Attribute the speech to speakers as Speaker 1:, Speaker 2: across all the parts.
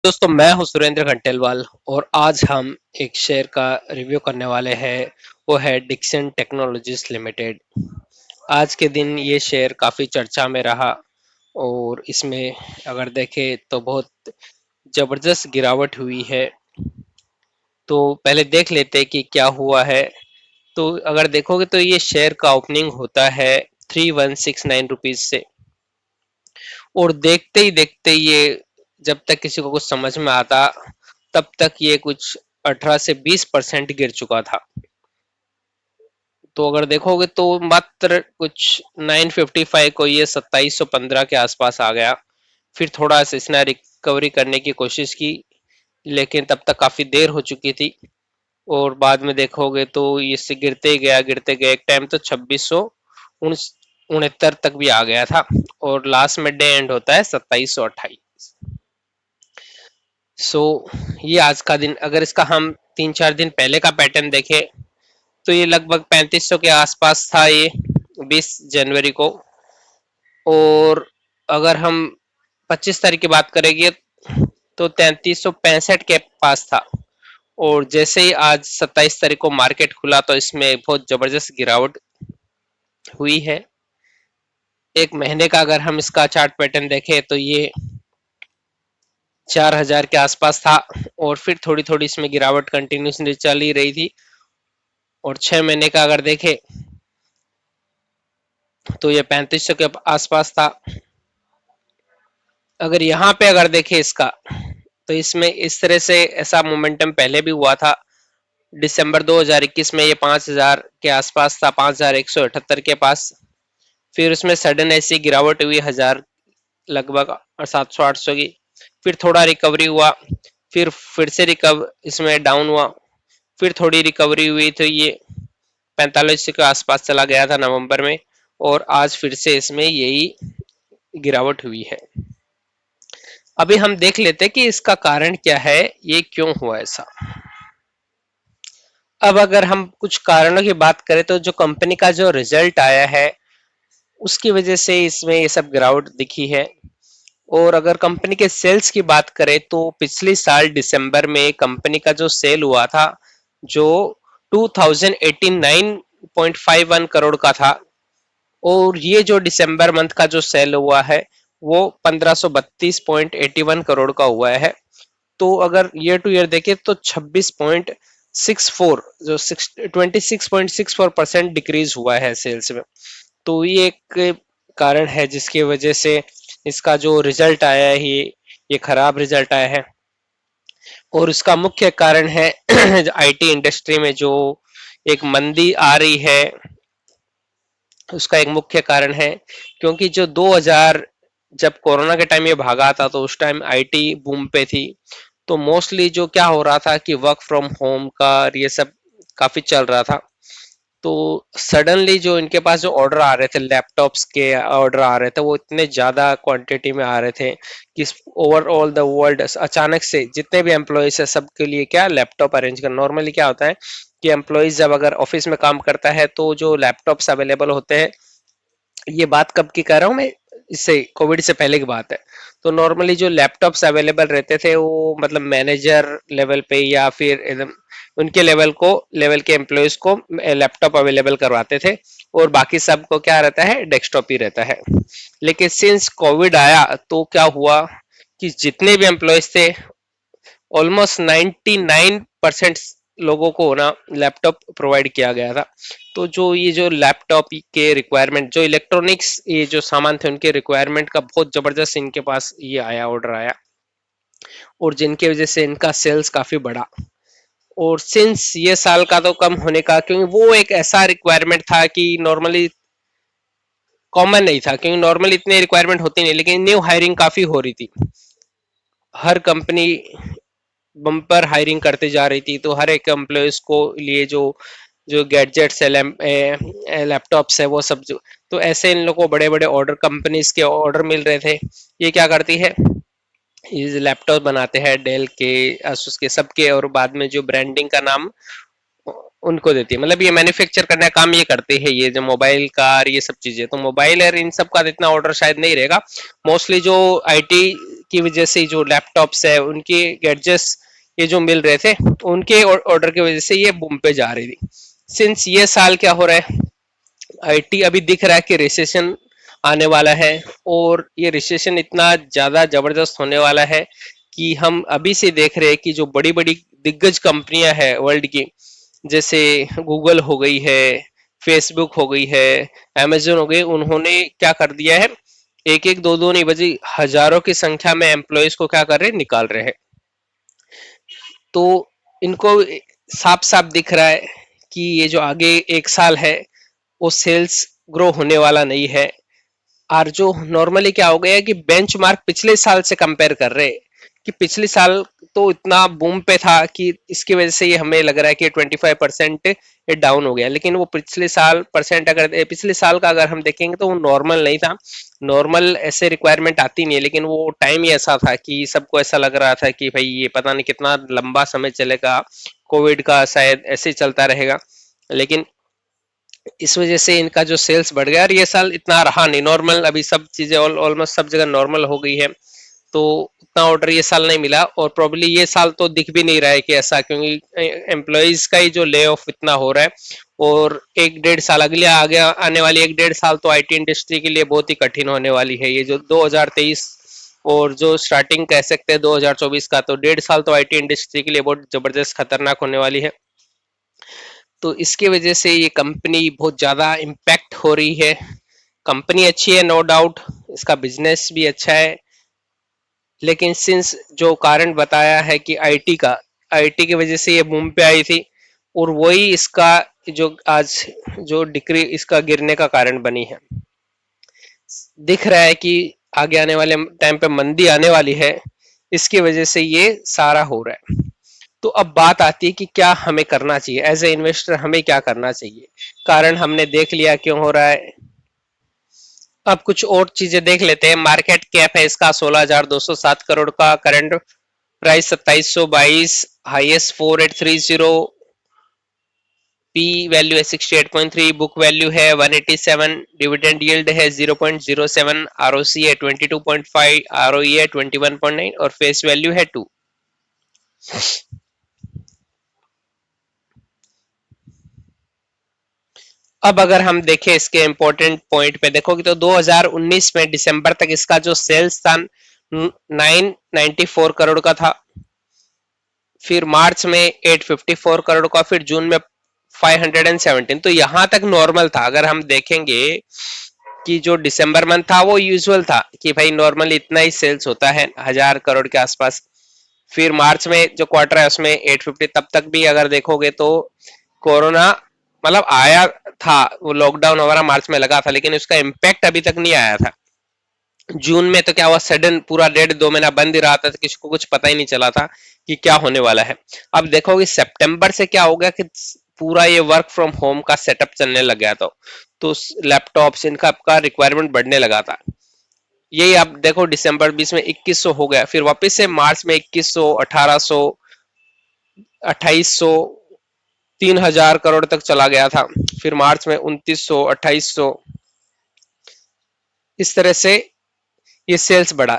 Speaker 1: दोस्तों, मैं हूं सुरेंद्र खंडेलवाल और आज हम एक शेयर का रिव्यू करने वाले हैं। वो है डिक्सन टेक्नोलॉजीज लिमिटेड। आज के दिन ये शेयर काफी चर्चा में रहा और इसमें अगर देखें तो बहुत जबरदस्त गिरावट हुई है। तो पहले देख लेते हैं कि क्या हुआ है। तो अगर देखोगे तो ये शेयर का ओपनिंग होता है 3169 रुपीज से, और देखते ही देखते ये, जब तक किसी को कुछ समझ में आता तब तक ये कुछ 18 से 20% गिर चुका था। तो अगर देखोगे तो मात्र कुछ 955 को ये 2715 के आसपास आ गया। फिर थोड़ा सा इसने रिकवरी करने की कोशिश की, लेकिन तब तक काफी देर हो चुकी थी। और बाद में देखोगे तो इससे गिरते गया एक टाइम तो 2669 तक भी आ गया था, और लास्ट में डे एंड होता है 2728। सो ये आज का दिन, अगर इसका हम 3-4 दिन पहले का पैटर्न देखें तो ये लगभग 3500 के आसपास था ये 20 जनवरी को। और अगर हम 25 तारीख की बात करेंगे तो 3365 के पास था। और जैसे ही आज 27 तारीख को मार्केट खुला तो इसमें बहुत जबरदस्त गिरावट हुई है। एक महीने का अगर हम इसका चार्ट पैटर्न देखें तो ये 4000 के आसपास था, और फिर थोड़ी थोड़ी इसमें गिरावट कंटिन्यूसली चल ही रही थी। और 6 महीने का अगर देखें तो ये 3500 के आसपास था। अगर यहाँ पे अगर देखें इसका, तो इसमें इस तरह से ऐसा मोमेंटम पहले भी हुआ था। दिसंबर 2021 में ये 5000 के आसपास था, 5178 के पास। फिर उसमें सडन ऐसी गिरावट हुई 1000 लगभग और 700-800 की। फिर थोड़ा रिकवरी हुआ, फिर से इसमें डाउन हुआ। फिर थोड़ी रिकवरी हुई तो ये 45 के आसपास चला गया था नवंबर में, और आज फिर से इसमें यही गिरावट हुई है। अभी हम देख लेते हैं कि इसका कारण क्या है, ये क्यों हुआ ऐसा। अब अगर हम कुछ कारणों की बात करें तो जो कंपनी का जो रिजल्ट आया है उसकी वजह से इसमें ये सब गिरावट दिखी है। और अगर कंपनी के सेल्स की बात करें तो पिछले साल दिसंबर में कंपनी का जो सेल हुआ था, जो 2089.51 करोड़ का था, और ये जो दिसंबर मंथ का जो सेल हुआ है वो 1532.81 करोड़ का हुआ है। तो अगर ईयर टू ईयर देखें तो 26.64 जो 26.64% डिक्रीज हुआ है सेल्स में। तो ये एक कारण है जिसकी वजह से इसका जो रिजल्ट आया है ये खराब रिजल्ट आया है। और उसका मुख्य कारण है आईटी इंडस्ट्री में जो एक मंदी आ रही है, उसका एक मुख्य कारण है। क्योंकि जो 2000 जब कोरोना के टाइम ये भागा था तो उस टाइम आईटी बूम पे थी। तो मोस्टली जो क्या हो रहा था कि वर्क फ्रॉम होम का ये सब काफी चल रहा था। तो सडनली जो इनके पास जो ऑर्डर आ रहे थे, लैपटॉप्स के ऑर्डर आ रहे थे, वो इतने ज्यादा क्वांटिटी में आ रहे थे कि ओवरऑल द वर्ल्ड अचानक से जितने भी एम्प्लॉयज है सबके लिए क्या लैपटॉप अरेंज करना। नॉर्मली क्या होता है कि एम्प्लॉयज जब अगर ऑफिस में काम करता है तो जो लैपटॉप्स अवेलेबल होते हैं, ये बात कब की कर रहा हूँ मैं, इससे कोविड से पहले की बात है। तो नॉर्मली जो लैपटॉप्स अवेलेबल रहते थे वो मतलब मैनेजर लेवल पे या फिर एकदम उनके लेवल के एम्प्लॉयज को लैपटॉप अवेलेबल करवाते थे, और बाकी सबको क्या रहता है, डेस्कटॉप ही रहता है। लेकिन सिंस कोविड आया तो क्या हुआ कि जितने भी एम्प्लॉयज थे ऑलमोस्ट 99% लोगों को ना लैपटॉप प्रोवाइड किया गया था। तो जो ये जो लैपटॉप के रिक्वायरमेंट, जो इलेक्ट्रॉनिक्स ये जो सामान थे उनके रिक्वायरमेंट का बहुत जबरदस्त इनके पास ये आया, ऑर्डर आया, और जिनकी वजह से इनका सेल्स काफी बढ़ा। और सिंस ये साल का तो कम होने का, क्योंकि वो एक ऐसा रिक्वायरमेंट था कि नॉर्मली कॉमन नहीं था, क्योंकि नॉर्मली इतने रिक्वायरमेंट होती नहीं, लेकिन न्यू हायरिंग काफी हो रही थी। हर कंपनी बम्पर हायरिंग करते जा रही थी, तो हर एक एम्प्लॉयज को लिए जो जो गैजेट्स है, लैपटॉप्स है, वो सब तो ऐसे इन लोगों को बड़े बड़े ऑर्डर, कंपनीज के ऑर्डर मिल रहे थे। ये क्या करती है, ये लैपटॉप बनाते हैं डेल के, asus के, सबके, और बाद में जो ब्रांडिंग का नाम उनको देती है। मतलब ये मैन्युफैक्चर करने का काम ये करते हैं, ये जो मोबाइल कार ये सब चीजें। तो मोबाइल और इन सब का इतना ऑर्डर शायद नहीं रहेगा। मोस्टली जो आईटी की वजह से जो लैपटॉप्स है उनके गैजेट्स ये जो मिल रहे थे उनके ऑर्डर की वजह से ये बूम पे जा रही थी। सिंस ये साल क्या हो रहा है, आईटी अभी दिख रहा है कि रिसेशन आने वाला है, और ये रिसेशन इतना ज्यादा जबरदस्त होने वाला है कि हम अभी से देख रहे हैं कि जो बड़ी बड़ी दिग्गज कंपनियां हैं वर्ल्ड की, जैसे गूगल हो गई है, फेसबुक हो गई है, अमेजोन हो गई, उन्होंने क्या कर दिया है, एक एक दो दो नहीं बल्कि हजारों की संख्या में एम्प्लॉयज को क्या कर रहे हैं, निकाल रहे हैं। तो इनको साफ साफ दिख रहा है कि ये जो आगे एक साल है वो सेल्स ग्रो होने वाला नहीं है। और जो नॉर्मली क्या हो गया है कि बेंचमार्क पिछले साल से कंपेयर कर रहे हैं कि पिछले साल तो इतना बूम पे था कि इसकी वजह से ये हमें लग रहा है कि 25% ये डाउन हो गया, लेकिन वो पिछले साल परसेंट अगर पिछले साल का अगर हम देखेंगे तो वो नॉर्मल नहीं था। नॉर्मल ऐसे रिक्वायरमेंट आती नहीं है, लेकिन वो टाइम ही ऐसा था कि सबको ऐसा लग रहा था कि भाई ये पता नहीं कितना लंबा समय चलेगा, कोविड का शायद ऐसे ही चलता रहेगा। लेकिन इस वजह से इनका जो सेल्स बढ़ गया, और ये साल इतना रहा नहीं नॉर्मल, अभी सब चीजें ऑलमोस्ट सब जगह नॉर्मल हो गई है, तो उतना ऑर्डर ये साल नहीं मिला। और प्रोबेबली ये साल तो दिख भी नहीं रहा है कि ऐसा, क्योंकि एम्प्लॉयज का ही जो ले ऑफ इतना हो रहा है, और एक डेढ़ साल अगले आगे आने वाली एक डेढ़ साल तो आईटी इंडस्ट्री के लिए बहुत ही कठिन होने वाली है। ये जो 2023 और जो स्टार्टिंग कह सकते हैं 2024 का, तो डेढ़ साल तो आईटी इंडस्ट्री के लिए बहुत जबरदस्त खतरनाक होने वाली है। तो इसके वजह से ये कंपनी बहुत ज़्यादा इम्पैक्ट हो रही है। कंपनी अच्छी है नो डाउट, इसका बिजनेस भी अच्छा है, लेकिन सिंस जो कारण बताया है कि आईटी की वजह से ये बूम पे आई थी, और वही इसका जो आज जो डिक्री इसका गिरने का कारण बनी है। दिख रहा है कि आगे आने वाले टाइम पे मंदी आने वाली है, इसकी वजह से ये सारा हो रहा है। तो अब बात आती है कि क्या हमें करना चाहिए एज ए इन्वेस्टर, हमें क्या करना चाहिए। कारण हमने देख लिया क्यों हो रहा है, अब कुछ और चीजें देख लेते हैं। मार्केट कैप है इसका 16,207 करोड़ का, current price 2722, highest 4830, P value है 68.3, बुक वैल्यू है 187, डिविडेंड यील्ड है 0.07, आरओसी है 22.5, आरओई है 21.9 और फेस वैल्यू है 2। अब अगर हम देखें इसके इंपॉर्टेंट पॉइंट पे देखोगे तो 2019 में दिसंबर तक इसका जो सेल्स था 994 करोड़ का था, फिर मार्च में 854 करोड़ का, फिर जून में 517। तो यहां तक नॉर्मल था। अगर हम देखेंगे कि जो दिसंबर मंथ था वो यूजुअल था कि भाई नॉर्मली इतना ही सेल्स होता है 1000 करोड़ के आसपास। फिर मार्च में जो क्वार्टर है उसमें 850, तब तक भी अगर देखोगे तो कोरोना मतलब आया था, वो लॉकडाउन हमारा मार्च में लगा था, लेकिन उसका इम्पैक्ट अभी तक नहीं आया था। जून में तो क्या हुआ, सडन पूरा 1.5-2 महीना बंद ही रहा था, तो किसी को कुछ पता ही नहीं चला था कि क्या होने वाला है। अब देखोगे सितंबर से क्या हो गया कि पूरा ये वर्क फ्रॉम होम का सेटअप चलने लग गया था, तो लैपटॉप्स इनका का रिक्वायरमेंट बढ़ने लगा था। यही आप देखो दिसंबर 20 में 2100 हो गया, फिर वापस से मार्च में 2100, 1800, 2800, 3000 करोड़ तक चला गया था, फिर मार्च में 2900, 2800, इस तरह से ये सेल्स बढ़ा।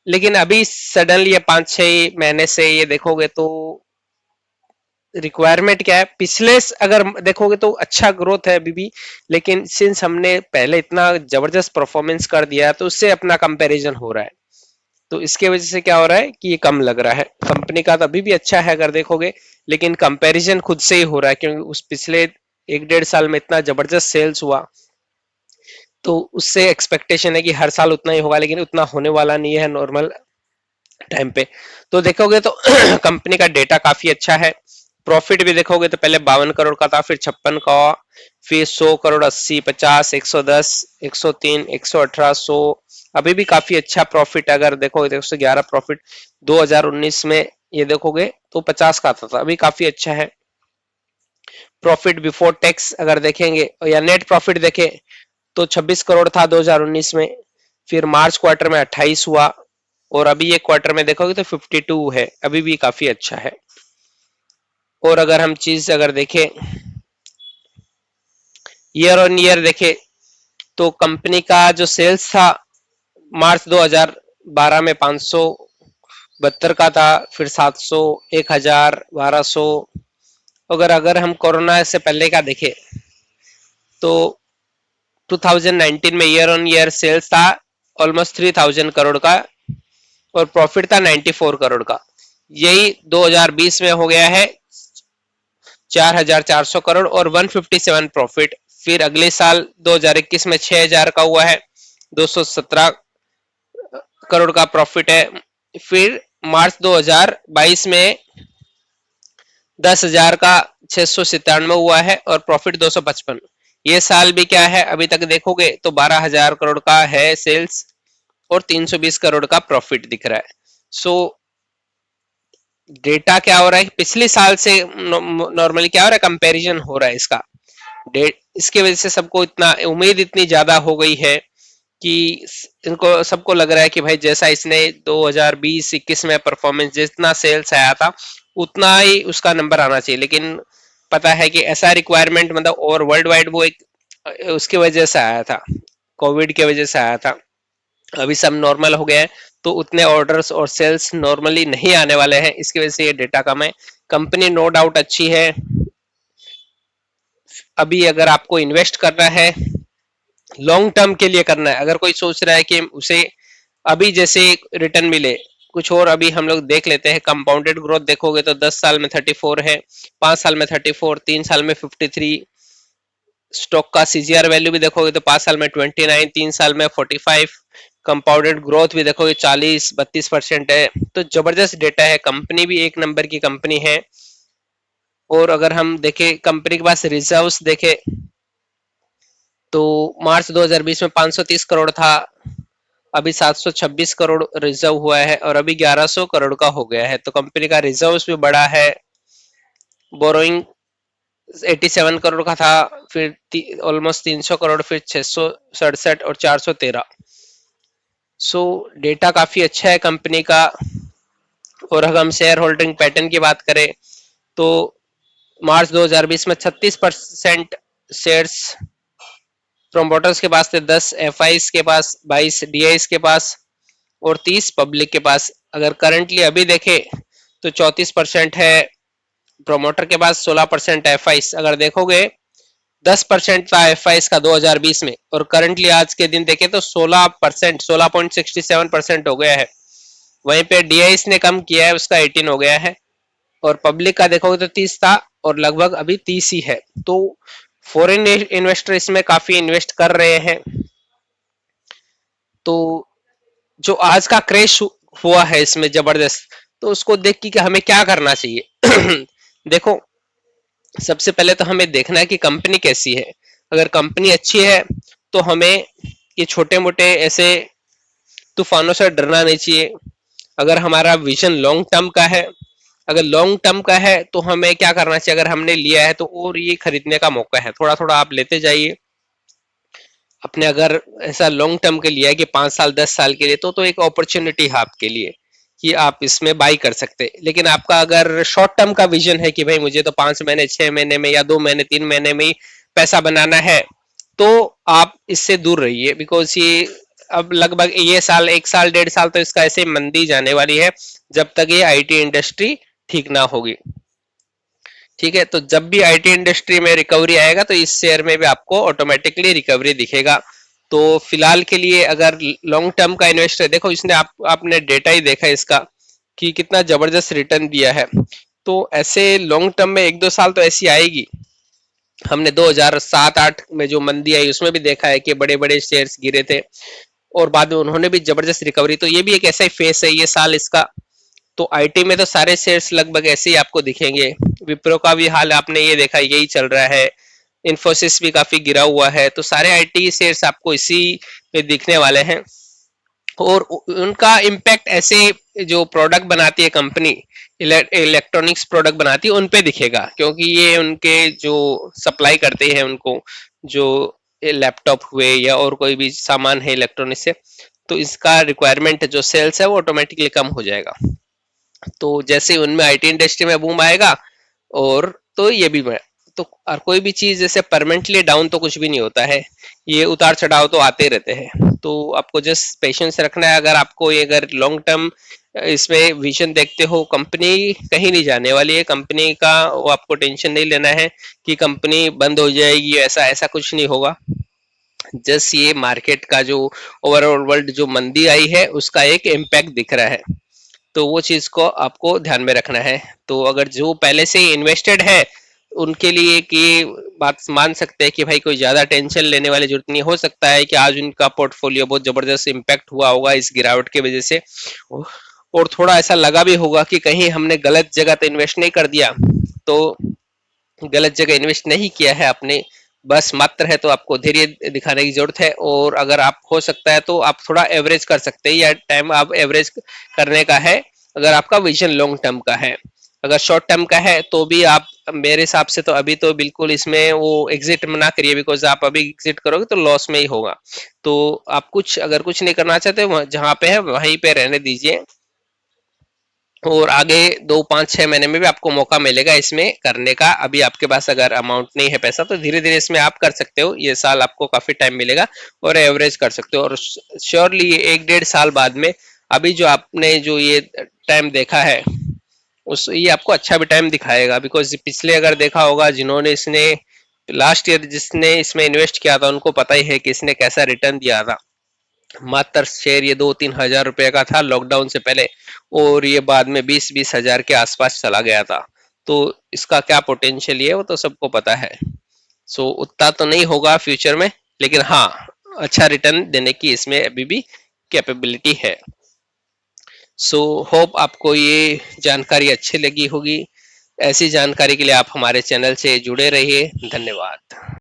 Speaker 1: लेकिन अभी सडनली ये 5-6 महीने से ये देखोगे तो रिक्वायरमेंट क्या है, पिछले अगर देखोगे तो अच्छा ग्रोथ है अभी भी, लेकिन सिंस हमने पहले इतना जबरदस्त परफॉर्मेंस कर दिया तो उससे अपना कंपैरिजन हो रहा है, तो इसके वजह से क्या हो रहा है कि ये कम लग रहा है। कंपनी का तो अभी भी अच्छा है अगर देखोगे, लेकिन कंपैरिजन खुद से ही हो रहा है, क्योंकि उस पिछले 1-1.5 साल में इतना जबरदस्त सेल्स हुआ, तो उससे एक्सपेक्टेशन है कि हर साल उतना ही होगा, लेकिन उतना होने वाला नहीं है नॉर्मल टाइम पे। तो देखोगे तो कंपनी का डेटा काफी अच्छा है। प्रॉफिट भी देखोगे तो पहले 52 करोड़ का था, फिर 56 का, फिर 100 करोड़, 80, 50, 110, 103, 118, 100, अभी भी काफी अच्छा प्रॉफिट। अगर देखोगे तो 111 प्रॉफिट 2019 में ये देखोगे तो 50 का था, अभी काफी अच्छा है। प्रॉफिट बिफोर टैक्स अगर देखेंगे या नेट प्रॉफिट देखें तो 26 करोड़ था 2019 में, फिर मार्च क्वार्टर में 28 हुआ, और अभी ये क्वार्टर में देखोगे तो 52 है, अभी भी काफी अच्छा है। और अगर हम चीज अगर देखें ईयर ऑन ईयर देखें तो कंपनी का जो सेल्स था मार्च 2000 12 में 572 का था, फिर 700, 1000, 1200। अगर हम कोरोना से पहले का देखें तो 2019 में ईयर ऑन ईयर सेल्स था ऑलमोस्ट 3000 करोड़ का और प्रॉफिट था 94 करोड़ का। यही 2020 में हो गया है 4400 करोड़ और 157 प्रॉफिट। फिर अगले साल 2021 में 6000 का हुआ है, 217 करोड़ का प्रॉफिट है। फिर मार्च 2022 में 10,000 का 697 हुआ है और प्रॉफिट 255। ये साल भी क्या है अभी तक देखोगे तो 12,000 करोड़ का है सेल्स और 320 करोड़ का प्रॉफिट दिख रहा है। सो डेटा क्या हो रहा है, पिछले साल से नॉर्मली क्या हो रहा है, कंपैरिजन हो रहा है इसका। इसके वजह से सबको इतना उम्मीद इतनी ज्यादा हो गई है कि इनको सबको लग रहा है कि भाई जैसा इसने 2020-21 में परफॉर्मेंस जितना सेल्स आया था उतना ही उसका नंबर आना चाहिए। लेकिन पता है कि ऐसा रिक्वायरमेंट मतलब और वर्ल्ड वाइड वो एक उसकी वजह से आया था, कोविड की वजह से आया था। अभी सब नॉर्मल हो गया है तो उतने ऑर्डर्स और सेल्स नॉर्मली नहीं आने वाले हैं, इसकी वजह से ये डेटा कम है। कंपनी नो डाउट अच्छी है। अभी अगर आपको इन्वेस्ट करना है, लॉन्ग टर्म के लिए करना है, अगर कोई सोच रहा है कि उसे अभी जैसे रिटर्न मिले कुछ और, अभी हम लोग देख लेते हैं कंपाउंडेड ग्रोथ देखोगे तो 10 साल में 34 है, 5 साल में 34, 3 साल में 53। स्टॉक का सीजीआर वैल्यू भी देखोगे तो 5 साल में 29, 3 साल में 45। कंपाउंडेड ग्रोथ भी देखोगे 40-32% है। तो जबरदस्त डेटा है, कंपनी भी एक नंबर की कंपनी है। और अगर हम देखें कंपनी के पास रिजर्व्स देखें तो मार्च 2020 में 530 करोड़ था, अभी 726 करोड़ रिजर्व हुआ है और अभी 1100 करोड़ का हो गया है। तो कंपनी का रिजर्व्स भी बड़ा है। बोरोइंग 87 करोड़ का था, फिर ऑलमोस्ट 300 करोड़, फिर 667 और 413। सो डेटा काफी अच्छा है कंपनी का। और अगर हम शेयर होल्डिंग पैटर्न की बात करें तो मार्च 2020 में 36% शेयर्स प्रोमोटर्स के पास थे, 10 एफआईस के पास, 22 डीआईस के पास और 30 पब्लिक के पास। अगर करंटली अभी देखें तो 34% है प्रोमोटर के पास, 16% एफआईस। अगर देखोगे 10% था एफआईस का 2020 में और करंटली आज के दिन देखें तो 16%, 16.67% हो गया है। वहीं पे डीआईस ने कम किया है, उसका 18 हो गया है। और पब्लिक का देखोगे तो 30 था और लगभग अभी 30 ही है। तो फॉरेन इन्वेस्टर इसमें काफी इन्वेस्ट कर रहे हैं। तो जो आज का क्रैश हुआ है इसमें जबरदस्त, तो उसको देख के हमें क्या करना चाहिए देखो, सबसे पहले तो हमें देखना है कि कंपनी कैसी है। अगर कंपनी अच्छी है तो हमें ये छोटे मोटे ऐसे तूफानों से डरना नहीं चाहिए। अगर हमारा विजन लॉन्ग टर्म का है, अगर लॉन्ग टर्म का है तो हमें क्या करना चाहिए, अगर हमने लिया है तो और ये खरीदने का मौका है, थोड़ा थोड़ा आप लेते जाइए अपने। अगर ऐसा लॉन्ग टर्म के लिए है कि 5 साल 10 साल के लिए, तो एक अपॉर्चुनिटी है आपके लिए कि आप इसमें बाई कर सकते हैं। लेकिन आपका अगर शॉर्ट टर्म का विजन है कि भाई मुझे तो 5 महीने 6 महीने में या 2 महीने 3 महीने में ही पैसा बनाना है, तो आप इससे दूर रहिए। बिकॉज ये अब लगभग ये साल 1 साल 1.5 साल तो इसका ऐसे मंदी जाने वाली है जब तक ये आईटी इंडस्ट्री ठीक ना होगी। ठीक है, तो जब भी आईटी इंडस्ट्री में रिकवरी आएगा तो इस शेयर में भी आपको ऑटोमेटिकली रिकवरी दिखेगा। तो फिलहाल के लिए अगर लॉन्ग टर्म का इन्वेस्टर, देखो इसने आपने डेटा ही देखा इसका कि कितना जबरदस्त रिटर्न दिया है। तो ऐसे लॉन्ग टर्म में 1-2 साल तो ऐसी आएगी। हमने 2007-8 में जो मंदी आई उसमें भी देखा है कि बड़े बड़े शेयर्स गिरे थे और बाद में उन्होंने भी जबरदस्त रिकवरी। तो ये भी एक ऐसा ही फेस है ये साल इसका। तो आईटी में तो सारे शेयर्स लगभग ऐसे ही आपको दिखेंगे। विप्रो का भी हाल आपने ये देखा, यही चल रहा है। इन्फोसिस भी काफी गिरा हुआ है। तो सारे आईटी शेयर्स आपको इसी पे दिखने वाले हैं। और उनका इम्पैक्ट ऐसे जो प्रोडक्ट बनाती है कंपनी, इलेक्ट्रॉनिक्स प्रोडक्ट बनाती है, उन पे दिखेगा, क्योंकि ये उनके जो सप्लाई करते हैं उनको, जो लैपटॉप हुए या और कोई भी सामान है इलेक्ट्रॉनिक्स से, तो इसका रिक्वायरमेंट जो सेल्स है वो ऑटोमेटिकली कम हो जाएगा। तो जैसे उनमें आईटी इंडस्ट्री में बूम आएगा और तो ये भी तो और कोई भी चीज जैसे परमानेंटली डाउन तो कुछ भी नहीं होता है, ये उतार चढ़ाव तो आते रहते हैं। तो आपको जस्ट पेशेंस रखना है। अगर आपको ये अगर लॉन्ग टर्म इसमें विजन देखते हो, कंपनी कहीं नहीं जाने वाली है, कंपनी का वो आपको टेंशन नहीं लेना है कि कंपनी बंद हो जाएगी, ऐसा ऐसा कुछ नहीं होगा। जस्ट ये मार्केट का जो ओवरऑल वर्ल्ड जो मंदी आई है उसका एक इम्पैक्ट दिख रहा है, तो वो चीज को आपको ध्यान में रखना है। तो अगर जो पहले से इन्वेस्टेड है उनके लिए कि बात मान सकते हैं कि भाई कोई ज्यादा टेंशन लेने वाली जरूरत नहीं, हो सकता है कि आज उनका पोर्टफोलियो बहुत जबरदस्त इम्पैक्ट हुआ होगा इस गिरावट की वजह से, और थोड़ा ऐसा लगा भी होगा कि कहीं हमने गलत जगह तो इन्वेस्ट नहीं कर दिया। तो गलत जगह इन्वेस्ट नहीं किया है आपने, बस मात्र है, तो आपको धैर्य दिखाने की जरूरत है। और अगर आप हो सकता है तो आप थोड़ा एवरेज कर सकते हैं, या टाइम आप एवरेज करने का है अगर आपका विजन लॉन्ग टर्म का है। अगर शॉर्ट टर्म का है तो भी आप, मेरे हिसाब से तो अभी तो बिल्कुल इसमें वो एग्जिट ना करिए, बिकॉज आप अभी एग्जिट करोगे तो लॉस में ही होगा। तो आप कुछ अगर कुछ नहीं करना चाहते, जहां पे है वहीं पे रहने दीजिए, और आगे 2 5 6 महीने में भी आपको मौका मिलेगा इसमें करने का। अभी आपके पास अगर अमाउंट नहीं है पैसा, तो धीरे धीरे इसमें आप कर सकते हो, ये साल आपको काफी टाइम मिलेगा और एवरेज कर सकते हो। और श्योरली ये 1 1.5 साल बाद में, अभी जो आपने जो ये टाइम देखा है उस ये आपको अच्छा भी टाइम दिखाएगा, बिकॉज पिछले अगर देखा होगा जिन्होंने इसने लास्ट ईयर जिसने इसमें इन्वेस्ट किया था उनको पता ही है कि इसने कैसा रिटर्न दिया था। मात्र शेयर ये 2 3 हजार रुपए का था लॉकडाउन से पहले, और ये बाद में 20 20 हजार के आसपास चला गया था। तो इसका क्या पोटेंशियल है वो तो सबको पता है। सो उतना तो नहीं होगा फ्यूचर में, लेकिन हाँ अच्छा रिटर्न देने की इसमें अभी भी कैपेबिलिटी है। सो होप आपको ये जानकारी अच्छी लगी होगी। ऐसी जानकारी के लिए आप हमारे चैनल से जुड़े रहिए। धन्यवाद।